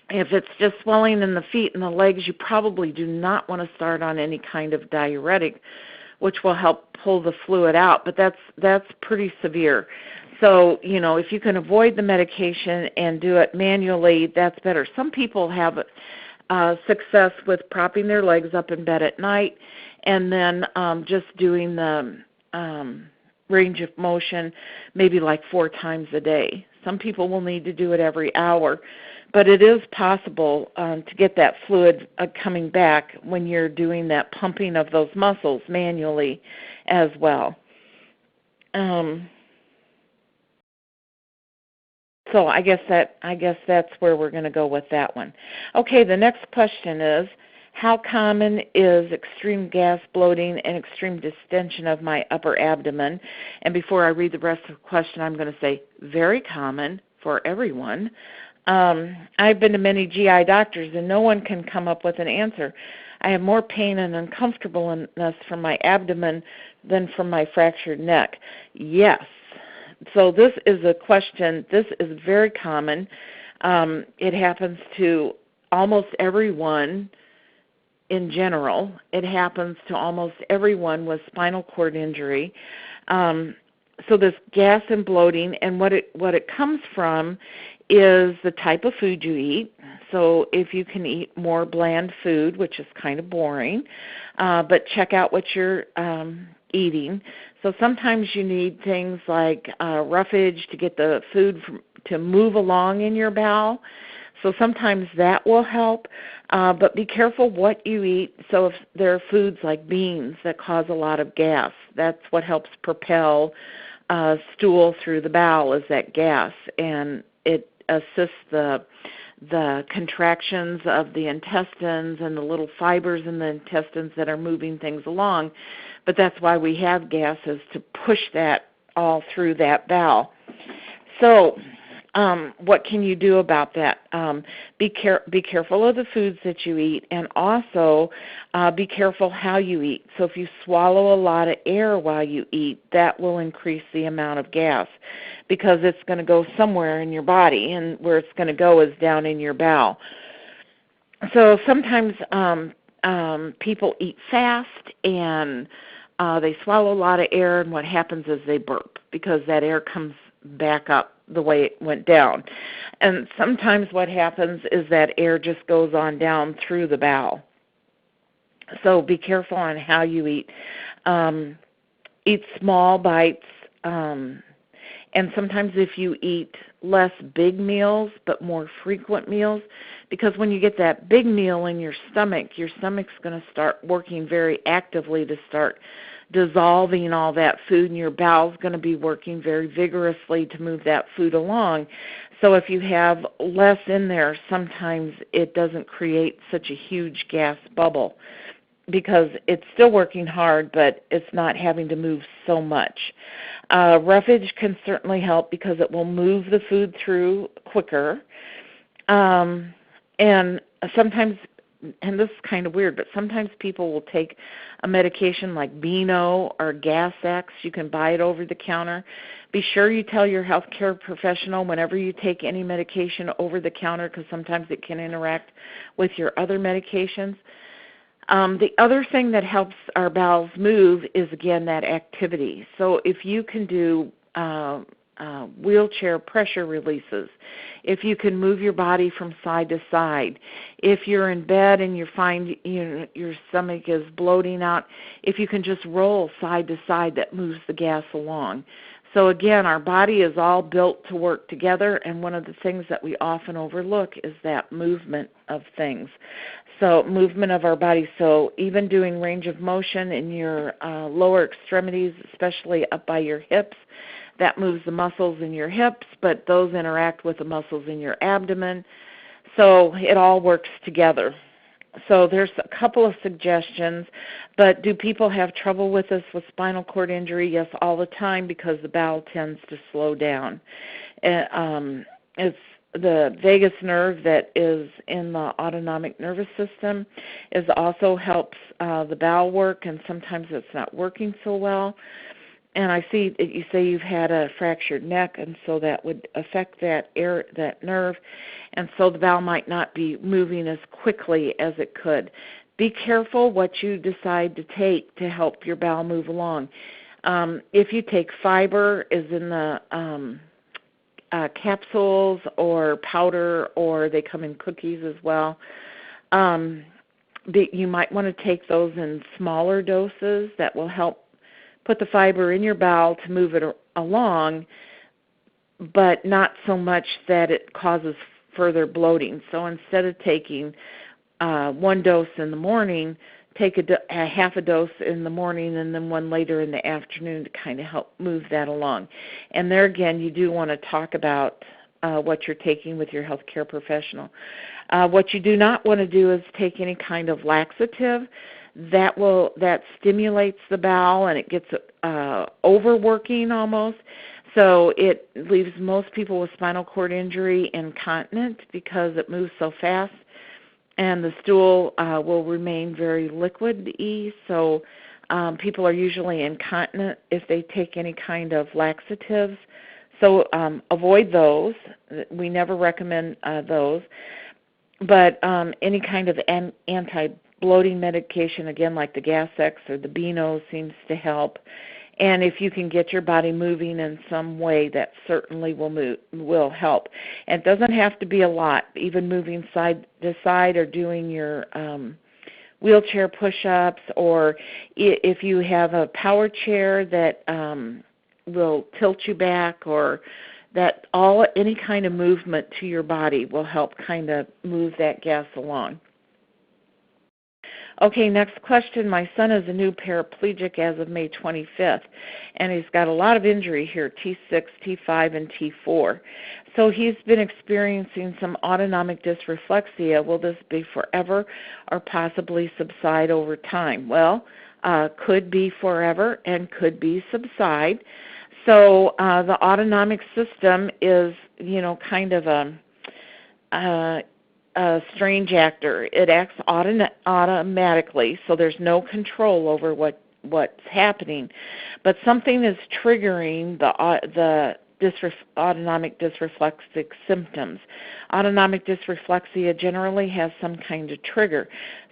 If it's just swelling in the feet and the legs, you probably do not want to start on any kind of diuretic, which will help pull the fluid out, but that's pretty severe. So, if you can avoid the medication and do it manually, that's better. Some people have success with propping their legs up in bed at night and then just doing the range of motion maybe like 4 times a day. Some people will need to do it every hour, but it is possible to get that fluid coming back when you're doing that pumping of those muscles manually as well. So I guess that's where we're going to go with that one. Okay, the next question is, how common is extreme gas bloating and extreme distension of my upper abdomen? And before I read the rest of the question, I'm going to say very common for everyone. I've been to many GI doctors, and no one can come up with an answer. I have more pain and uncomfortableness from my abdomen than from my fractured neck. Yes. So this is a question, this is very common. It happens to almost everyone in general. It happens to almost everyone with spinal cord injury. So this gas and bloating, and what it comes from is the type of food you eat. So if you can eat more bland food, which is kind of boring, but check out what you're eating. So sometimes you need things like roughage to get the food to move along in your bowel. So sometimes that will help, but be careful what you eat. So if there are foods like beans that cause a lot of gas, that's what helps propel stool through the bowel, is that gas, and it assists the contractions of the intestines and the little fibers in the intestines that are moving things along. But that's why we have gases, to push that all through that bowel. So what can you do about that? Be careful of the foods that you eat, and also be careful how you eat. So if you swallow a lot of air while you eat, that will increase the amount of gas because it's going to go somewhere in your body, and where it's going to go is down in your bowel. So sometimes people eat fast and they swallow a lot of air, and what happens is they burp because that air comes back up the way it went down. And sometimes what happens is that air just goes on down through the bowel. So be careful on how you eat. Eat small bites. And sometimes if you eat less big meals but more frequent meals, because when you get that big meal in your stomach's going to start working very actively to start dissolving all that food, and your bowel's going to be working very vigorously to move that food along. So if you have less in there, sometimes it doesn't create such a huge gas bubble. because it's still working hard, but it's not having to move so much. Roughage can certainly help because it will move the food through quicker. And sometimes, and this is kind of weird, but sometimes people will take a medication like Beano or Gas-X. You can buy it over the counter. Be sure you tell your healthcare professional whenever you take any medication over the counter, because sometimes it can interact with your other medications. The other thing that helps our bowels move is, again, that activity. So if you can do wheelchair pressure releases, if you can move your body from side to side, if you're in bed and you find your stomach is bloating out, if you can just roll side to side, that moves the gas along. So again, our body is all built to work together, and one of the things that we often overlook is that movement of things. So movement of our body. So even doing range of motion in your lower extremities, especially up by your hips, that moves the muscles in your hips, but those interact with the muscles in your abdomen. So it all works together. So there's a couple of suggestions, but do people have trouble with this with spinal cord injury? Yes, all the time, because the bowel tends to slow down. It's the vagus nerve that is in the autonomic nervous system also helps the bowel work, and sometimes it's not working so well. And I see that you say you've had a fractured neck, and so that would affect that nerve, and so the bowel might not be moving as quickly as it could. Be careful what you decide to take to help your bowel move along. If you take fiber, is in the capsules or powder, or they come in cookies as well, you might want to take those in smaller doses. That will help put the fiber in your bowel to move it along, but not so much that it causes further bloating. So instead of taking one dose in the morning, take a half a dose in the morning and then one later in the afternoon to kind of help move that along. And there again, you do want to talk about what you're taking with your healthcare professional. What you do not want to do is take any kind of laxative. That stimulates the bowel, and it gets overworking almost. So it leaves most people with spinal cord injury incontinent because it moves so fast, and the stool will remain very liquidy. So people are usually incontinent if they take any kind of laxatives. So avoid those. We never recommend those. But any kind of anti-bloating medication, again, like the Gas-X or the Beano, seems to help. And if you can get your body moving in some way, that certainly will help. And it doesn't have to be a lot. Even moving side to side or doing your wheelchair push-ups, or if you have a power chair that will tilt you back, or that any kind of movement to your body will help kind of move that gas along. Okay, next question. My son is a new paraplegic as of May 25th, and he's got a lot of injury here, T6, T5, and T4. So he's been experiencing some autonomic dysreflexia. Will this be forever or possibly subside over time? Well, could be forever and could be subside. So the autonomic system is, kind of a strange actor. It acts automatically, so there's no control over what's happening. But something is triggering the autonomic dysreflexic symptoms. Autonomic dysreflexia generally has some kind of trigger.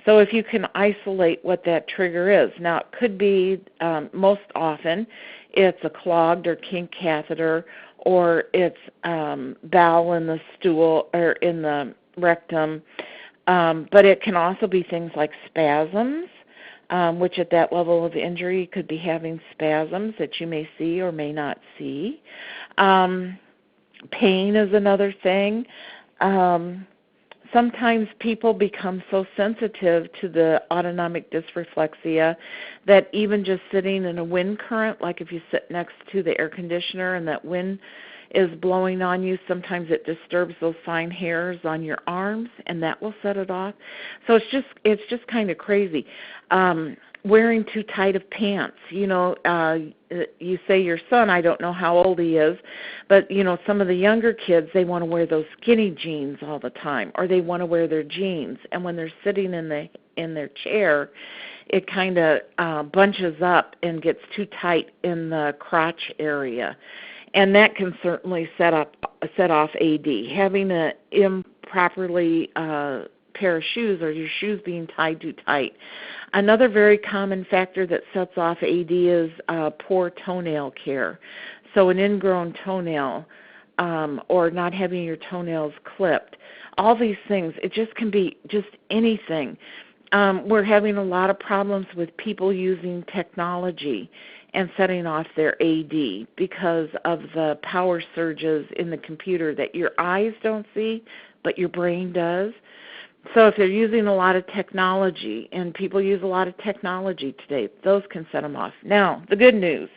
So if you can isolate what that trigger is. Now, it could be, most often, it's a clogged or kink catheter, or it's bowel in the stool or in the rectum. But it can also be things like spasms, which at that level of injury could be having spasms that you may see or may not see. Pain is another thing. sometimes people become so sensitive to the autonomic dysreflexia that even just sitting in a wind current, like if you sit next to the air conditioner and that wind is blowing on you, sometimes it disturbs those fine hairs on your arms, and that will set it off. So it's just kind of crazy. Wearing too tight of pants. You say your son, I don't know how old he is, but some of the younger kids, they want to wear those skinny jeans all the time, or they want to wear their jeans, and when they're sitting in their chair, it kind of bunches up and gets too tight in the crotch area. And that can certainly set off AD. Having an improperly pair of shoes, or your shoes being tied too tight. Another very common factor that sets off AD is poor toenail care. So an ingrown toenail, or not having your toenails clipped. All these things, it just can be just anything. We're having a lot of problems with people using technology and setting off their AD because of the power surges in the computer that your eyes don't see, but your brain does. So if they're using a lot of technology, and people use a lot of technology today, those can set them off. Now, the good news.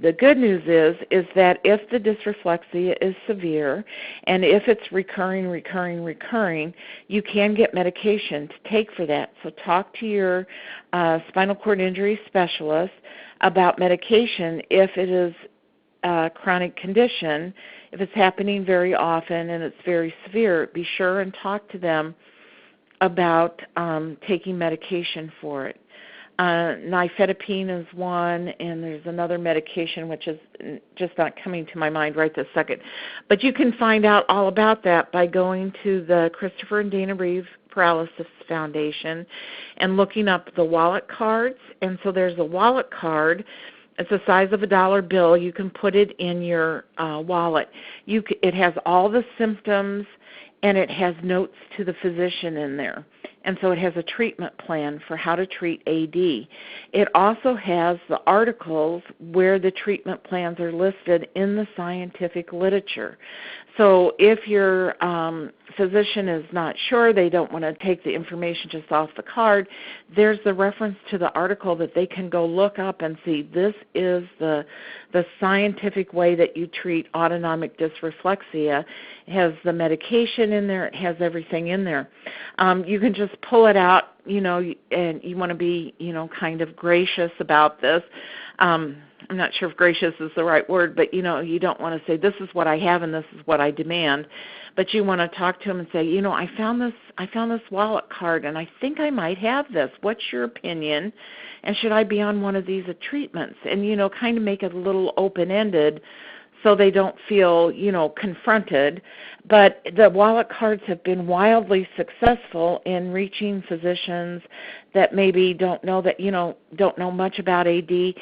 The good news is that if the dysreflexia is severe and if it's recurring, you can get medication to take for that. So talk to your spinal cord injury specialist about medication if it is a chronic condition. If it's happening very often and it's very severe, be sure and talk to them about taking medication for it. Nifedipine is one, and there's another medication which is just not coming to my mind right this second. But you can find out all about that by going to the Christopher and Dana Reeve Paralysis Foundation and looking up the wallet cards. And so there's a wallet card. It's the size of a dollar bill. You can put it in your wallet. It has all the symptoms, and it has notes to the physician in there. And so it has a treatment plan for how to treat AD. It also has the articles where the treatment plans are listed in the scientific literature. So if your physician is not sure, they don't want to take the information just off the card, there's the reference to the article that they can go look up and see this is the scientific way that you treat autonomic dysreflexia. It has the medication in there. It has everything in there. You can just pull it out, and you want to be, kind of gracious about this. I'm not sure if gracious is the right word, but, you don't want to say this is what I have and this is what I demand. But you want to talk to them and say, I found this wallet card and I think I might have this. What's your opinion? And should I be on one of these treatments? And, kind of make it a little open-ended so they don't feel, confronted. But the wallet cards have been wildly successful in reaching physicians that maybe don't know much about AD.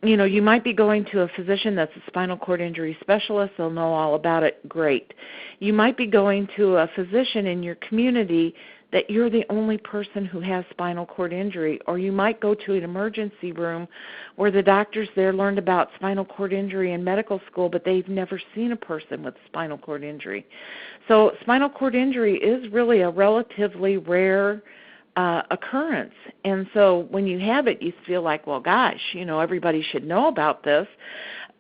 You might be going to a physician that's a spinal cord injury specialist. They'll know all about it. Great. You might be going to a physician in your community that you're the only person who has spinal cord injury, or you might go to an emergency room where the doctors there learned about spinal cord injury in medical school, but they've never seen a person with spinal cord injury. So spinal cord injury is really a relatively rare occurrence. And so when you have it, you feel like, well, gosh, everybody should know about this.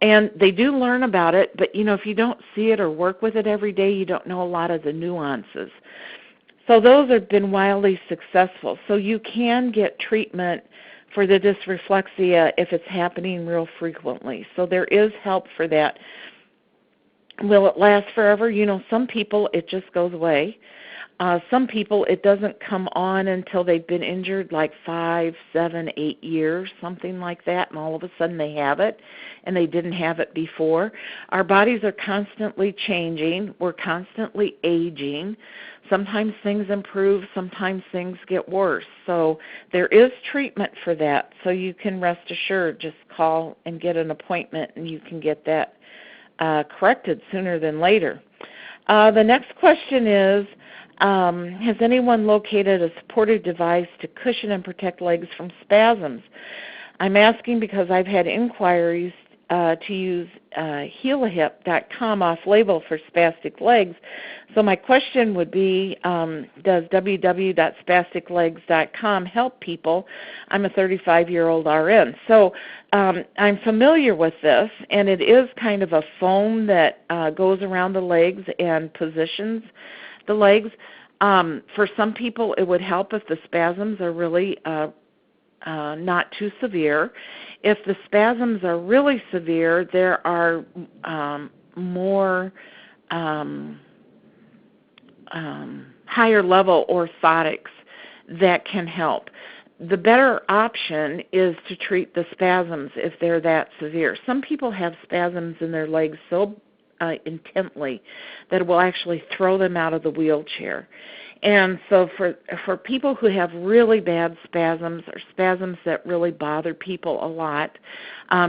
And they do learn about it, but, if you don't see it or work with it every day, you don't know a lot of the nuances. So those have been wildly successful. So you can get treatment for the dysreflexia if it's happening real frequently. So there is help for that. Will it last forever? Some people, it just goes away. Some people, it doesn't come on until they've been injured like 5, 7, 8 years, something like that, and all of a sudden they have it, and they didn't have it before. Our bodies are constantly changing. We're constantly aging. Sometimes things improve. Sometimes things get worse. So there is treatment for that. So you can rest assured, just call and get an appointment, and you can get that corrected sooner than later. The next question is, has anyone located a supportive device to cushion and protect legs from spasms? I'm asking because I've had inquiries to use healahip.com off-label for spastic legs. So my question would be, does www.spasticlegs.com help people? I'm a 35-year-old RN. So I'm familiar with this, and it is kind of a foam that goes around the legs and positions the legs. For some people, it would help if the spasms are really not too severe. If the spasms are really severe, there are more higher level orthotics that can help. The better option is to treat the spasms if they're that severe. Some people have spasms in their legs so intently that it will actually throw them out of the wheelchair. And so for people who have really bad spasms or spasms that really bother people a lot,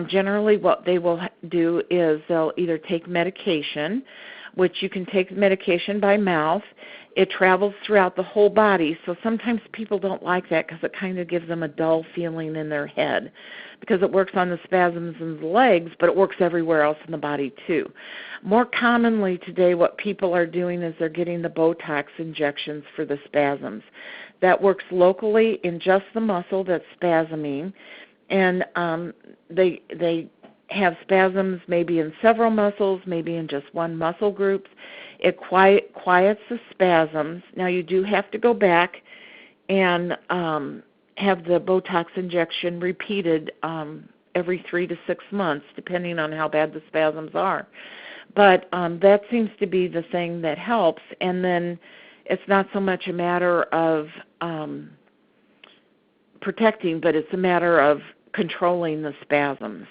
generally what they will do is they'll either take medication, which you can take medication by mouth. It travels throughout the whole body, so sometimes people don't like that because it kind of gives them a dull feeling in their head because it works on the spasms in the legs, but it works everywhere else in the body too. More commonly today, what people are doing is they're getting the Botox injections for the spasms. That works locally in just the muscle that's spasming, and they have spasms maybe in several muscles, maybe in just one muscle group. It quiets the spasms. Now you do have to go back and have the Botox injection repeated every 3 to 6 months, depending on how bad the spasms are. But that seems to be the thing that helps. And then it's not so much a matter of protecting, but it's a matter of controlling the spasms.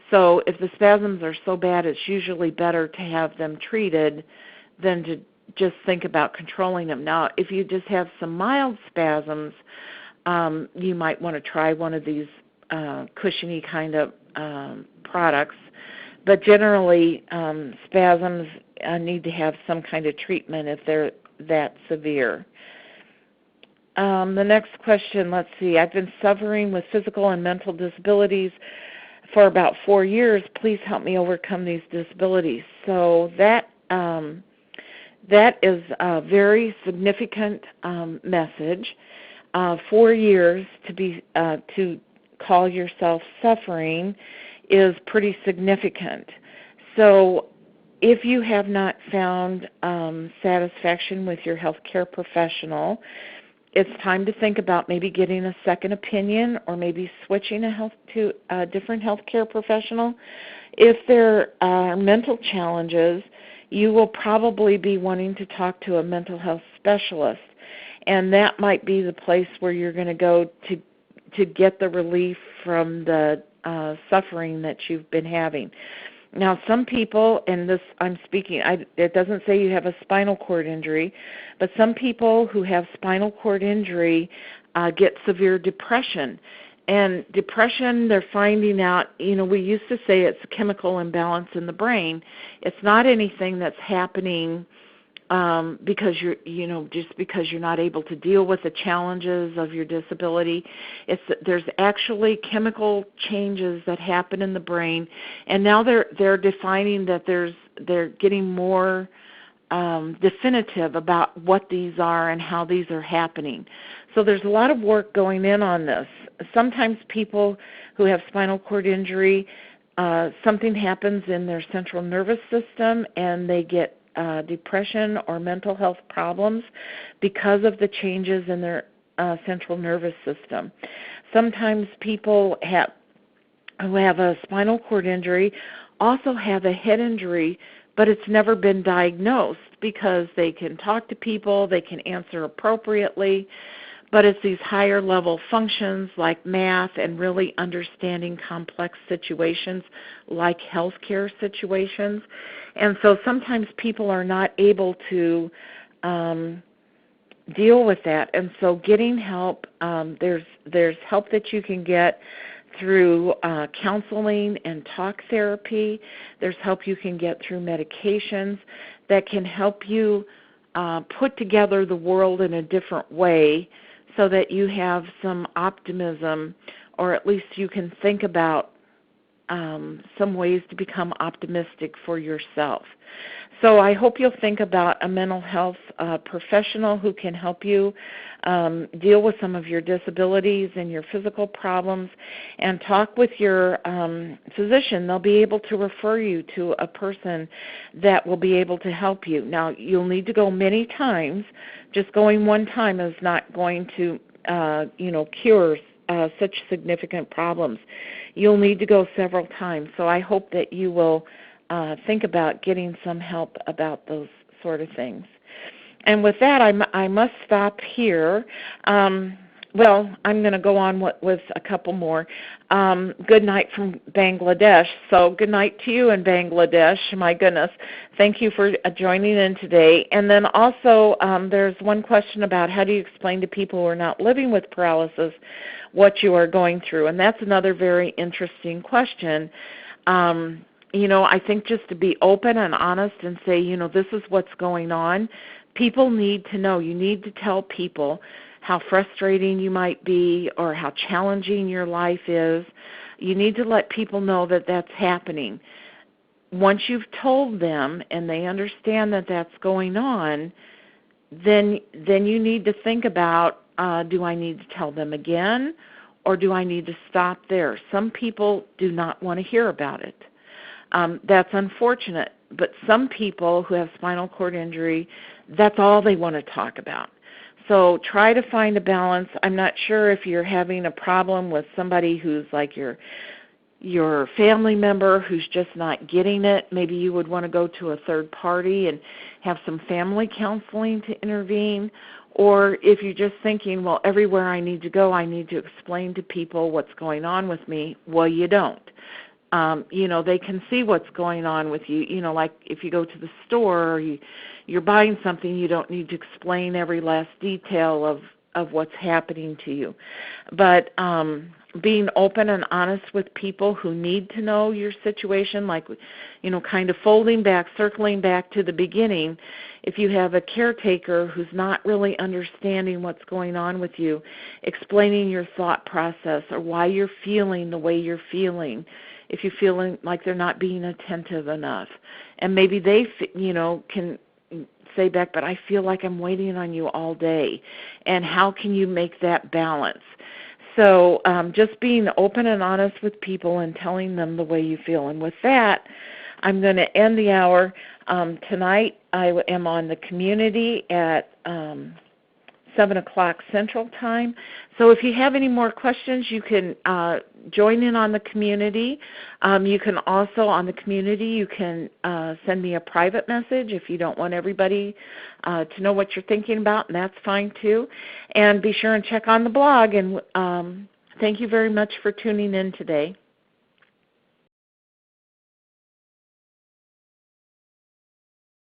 So if the spasms are so bad, it's usually better to have them treated than to just think about controlling them. Now, if you just have some mild spasms, you might want to try one of these cushiony kind of products. But generally, spasms need to have some kind of treatment if they're that severe. The next question, let's see. I've been suffering with physical and mental disabilities for about 4 years. Please help me overcome these disabilities. So that is a very significant message. 4 years to call yourself suffering is pretty significant. So if you have not found satisfaction with your healthcare professional, it's time to think about maybe getting a second opinion or maybe switching to a different healthcare professional. If there are mental challenges, you will probably be wanting to talk to a mental health specialist, and that might be the place where you're going to go to get the relief from the suffering that you've been having. Now, some people, and this I'm speaking, it doesn't say you have a spinal cord injury, but some people who have spinal cord injury get severe depression. And depression, they're finding out, we used to say it's a chemical imbalance in the brain. It's not anything that's happening because just because you're not able to deal with the challenges of your disability. There's actually chemical changes that happen in the brain, and now they're defining that they're getting more definitive about what these are and how these are happening. So there's a lot of work going in on this. Sometimes people who have spinal cord injury, something happens in their central nervous system and they get depression or mental health problems because of the changes in their central nervous system. Sometimes people who have a spinal cord injury also have a head injury, but it's never been diagnosed because they can talk to people, they can answer appropriately, but it's these higher level functions like math and really understanding complex situations like healthcare situations. And so sometimes people are not able to deal with that. And so getting help, there's help that you can get through counseling and talk therapy. There's help you can get through medications that can help you put together the world in a different way so that you have some optimism, or at least you can think about some ways to become optimistic for yourself. So I hope you'll think about a mental health professional who can help you deal with some of your disabilities and your physical problems, and talk with your physician. They'll be able to refer you to a person that will be able to help you. Now, you'll need to go many times. Just going one time is not going to cure such significant problems. You'll need to go several times. So I hope that you will think about getting some help about those sort of things. And with that, I must stop here. Well, I'm going to go on with a couple more. Good night from Bangladesh. So good night to you in Bangladesh. My goodness. Thank you for joining in today. And then also there's one question about how do you explain to people who are not living with paralysis what you are going through. And that's another very interesting question. I think just to be open and honest and say, this is what's going on. People need to know. You need to tell people how frustrating you might be or how challenging your life is. You need to let people know that that's happening. Once you've told them and they understand that that's going on, then you need to think about, do I need to tell them again, or do I need to stop there? Some people do not want to hear about it. That's unfortunate, but some people who have spinal cord injury, that's all they want to talk about. So try to find a balance. I'm not sure if you're having a problem with somebody who's like your family member who's just not getting it. Maybe you would want to go to a third party and have some family counseling to intervene. Or if you're just thinking, well, everywhere I need to go, I need to explain to people what's going on with me. Well, you don't. They can see what's going on with you. Like if you go to the store or you're buying something, you don't need to explain every last detail of what's happening to you. But being open and honest with people who need to know your situation, like, kind of circling back to the beginning. If you have a caretaker who's not really understanding what's going on with you, explaining your thought process or why you're feeling the way you're feeling, if you're feeling like they're not being attentive enough. And maybe they, can say back, but I feel like I'm waiting on you all day. And how can you make that balance? So just being open and honest with people and telling them the way you feel. And with that, I'm going to end the hour. Tonight I am on the community at 7 o'clock Central Time. So if you have any more questions, you can join in on the community. You can also, on the community, you can send me a private message if you don't want everybody to know what you're thinking about, and that's fine too. And be sure and check on the blog. And thank you very much for tuning in today.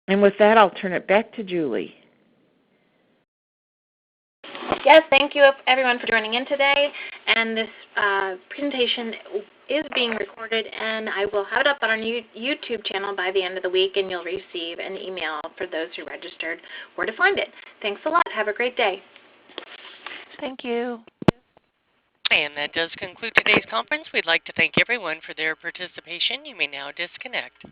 And with that, I'll turn it back to Julie. Yes, thank you everyone for joining in today. And this presentation is being recorded, and I will have it up on our new YouTube channel by the end of the week, and you'll receive an email for those who registered where to find it. Thanks a lot. Have a great day. Thank you. And that does conclude today's conference. We'd like to thank everyone for their participation. You may now disconnect.